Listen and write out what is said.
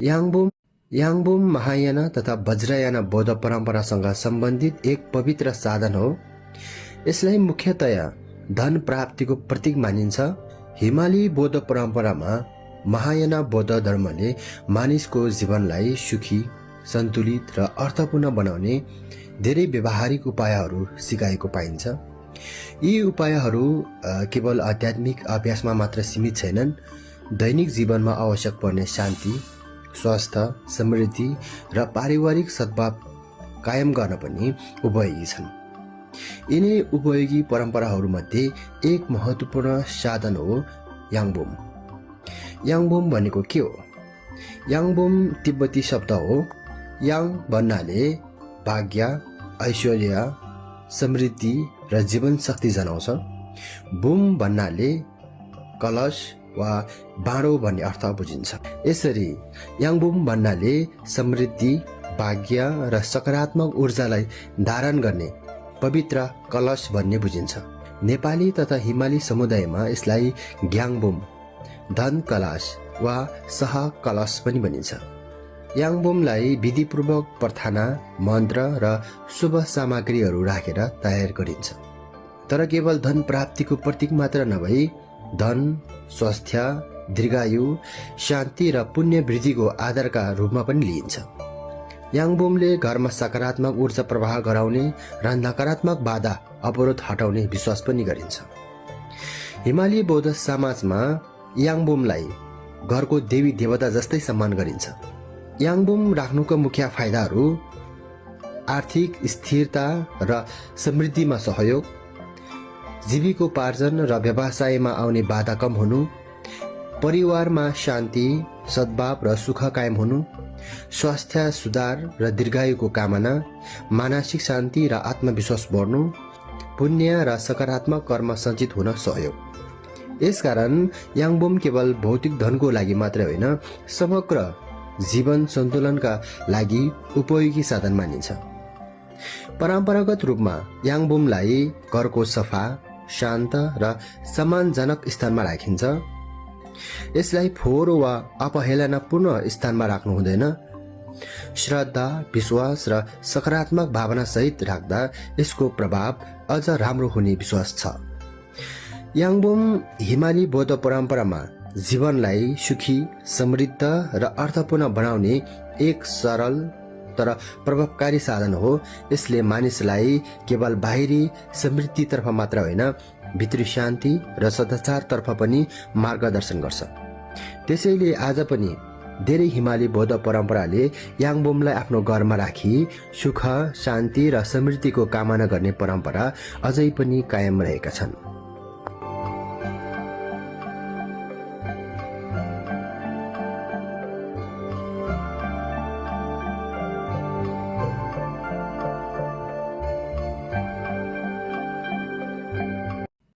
याङबुम महायाना तथा वज्रयाना बौद्ध परम्परासँग सम्बन्धित एक पवित्र साधन हो। यसलाई मुख्यतया धन प्राप्तिको प्रतीक मानिन्छ। हिमाली बौद्ध परम्परामा महायाना बौद्ध धर्मले मानिसको जीवनलाई सुखी, सन्तुलित र अर्थपूर्ण बनाउने धेरै व्यावहारिक उपायहरू सिकाएको पाइन्छ। यी उपायहरू केवल आध्यात्मिक अभ्यासमा मात्र सीमित छैनन्, दैनिक जीवनमा आवश्यक पर्ने शान्ति, स्वास्थ्य, समृद्धि र पारिवारिक सद्भाव कायम गर्न पनि उपयोगी छन्। यिनै उपयोगी परम्पराहरूमध्ये एक महत्त्वपूर्ण साधन हो याङबुम। याङबुम भनेको के हो? याङबुम तिब्बती शब्द हो। याङ भन्नाले भाग्य, ऐश्वर्य, समृद्धि र जीवन शक्ति जनाउँछ। बुम भन्नाले कलश वा बाँडो भन्ने अर्थ बुझिन्छ। यसरी याङबुम भन्नाले समृद्धि, भाग्य र सकारात्मक ऊर्जालाई धारण गर्ने पवित्र कलश भन्ने बुझिन्छ। नेपाली तथा हिमाली समुदायमा यसलाई ग्याङबुम, धन कलश वा सह कलश पनि भनिन्छ। याङबुमलाई विधिपूर्वक प्रार्थना, मन्त्र र शुभ सामग्रीहरू राखेर तयार गरिन्छ। तर केवल धन प्राप्तिको प्रतीक मात्र नभई धन, स्वास्थ्य, दीर्घायु, शान्ति र पुण्य वृद्धिको आधारका रूपमा पनि लिइन्छ। याङबुमले घरमा सकारात्मक ऊर्जा प्रवाह गराउने र नकारात्मक बाधा अवरोध हटाउने विश्वास पनि गरिन्छ। हिमाली बौद्ध समाजमा याङबुमलाई घरको देवी देवता जस्तै सम्मान गरिन्छ। याङबुम राख्नुको मुख्य फाइदाहरू आर्थिक स्थिरता र समृद्धिमा सहयोग, जीविकोपार्जन र व्यवसायमा आउने बाधा कम हुनु, परिवारमा शान्ति, सद्भाव र सुख कायम हुनु, स्वास्थ्य सुधार र दीर्घायुको कामना, मानसिक शान्ति र आत्मविश्वास बढ्नु, पुण्य र सकारात्मक कर्म सञ्चित हुन सहयोग। यसकारण याङबुम केवल भौतिक धनको लागि मात्र होइन, समग्र जीवन सन्तुलनका लागि उपयोगी साधन मानिन्छ। परम्परागत रूपमा याङबुमलाई घरको सफा, शान्त र सम्मानजनक स्थानमा राखिन्छ। यसलाई फोहोर वा अपहेलनापूर्ण स्थानमा राख्नु हुँदैन। श्रद्धा, विश्वास र सकारात्मक भावना सहित राख्दा यसको प्रभाव अझ राम्रो हुने विश्वास छ। याङबुम हिमाली बौद्ध परम्परामा जीवनलाई सुखी, समृद्ध र अर्थपूर्ण बनाउने एक सरल तर प्रभावकारी साधन हो। यसले मानिसलाई केवल बाहिरी समृद्धितर्फ मात्र होइन, भित्री शान्ति र सदाचारतर्फ पनि मार्गदर्शन गर्छ। त्यसैले आज पनि धेरै हिमाली बौद्ध परम्पराले याङबुमलाई आफ्नो घरमा राखी सुख, शान्ति र समृद्धिको कामना गर्ने परम्परा अझै पनि कायम रहेका छन्।